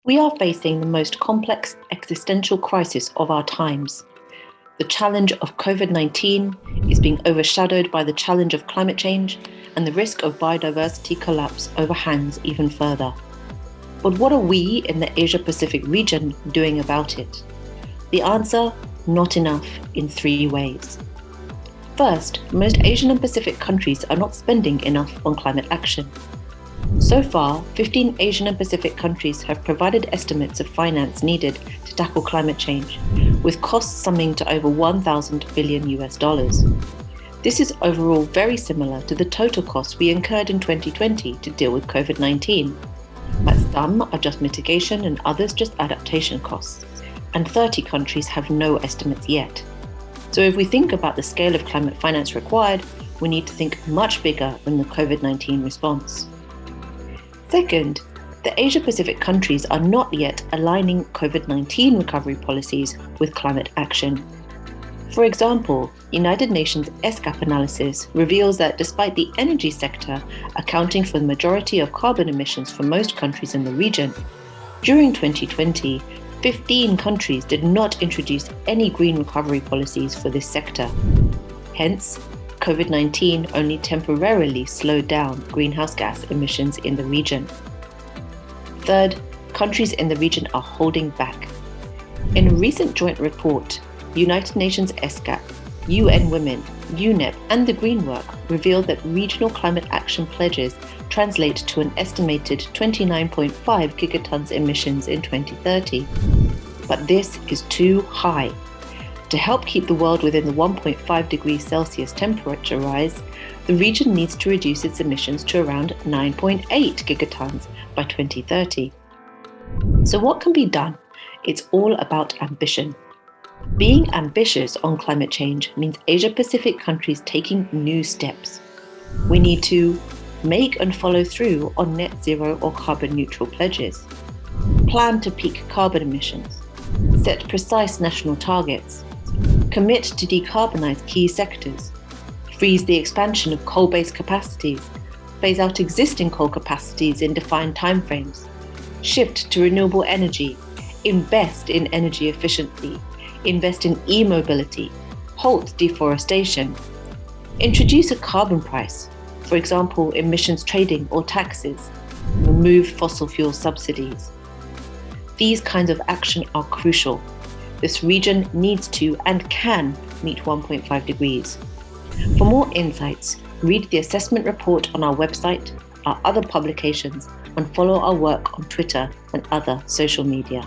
We are facing the most complex existential crisis of our times. The challenge of COVID-19 is being overshadowed by the challenge of climate change, and the risk of biodiversity collapse overhangs even further. But what are we in the Asia-Pacific region doing about it? The answer, not enough, in three ways. First, most Asian and Pacific countries are not spending enough on climate action. So far, 15 Asian and Pacific countries have provided estimates of finance needed to tackle climate change, with costs summing to over $1,000 billion. This is overall very similar to the total costs we incurred in 2020 to deal with COVID-19, but some are just mitigation and others just adaptation costs, and 30 countries have no estimates yet. So if we think about the scale of climate finance required, we need to think much bigger than the COVID-19 response. Second, the Asia-Pacific countries are not yet aligning COVID-19 recovery policies with climate action. For example, United Nations ESCAP analysis reveals that despite the energy sector accounting for the majority of carbon emissions for most countries in the region, during 2020, 15 countries did not introduce any green recovery policies for this sector. Hence, COVID-19 only temporarily slowed down greenhouse gas emissions in the region. Third, countries in the region are holding back. In a recent joint report, United Nations ESCAP, UN Women, UNEP, and the Green Work revealed that regional climate action pledges translate to an estimated 29.5 gigatons emissions in 2030. But this is too high. To help keep the world within the 1.5 degrees Celsius temperature rise, the region needs to reduce its emissions to around 9.8 gigatons by 2030. So what can be done? It's all about ambition. Being ambitious on climate change means Asia-Pacific countries taking new steps. We need to make and follow through on net zero or carbon neutral pledges, plan to peak carbon emissions, set precise national targets, commit to decarbonize key sectors, freeze the expansion of coal-based capacities, phase out existing coal capacities in defined timeframes, shift to renewable energy, invest in energy efficiency, invest in e-mobility, halt deforestation, introduce a carbon price, for example, emissions trading or taxes, remove fossil fuel subsidies. These kinds of action are crucial. This region needs to and can meet 1.5 degrees. For more insights, read the assessment report on our website, our other publications, and follow our work on Twitter and other social media.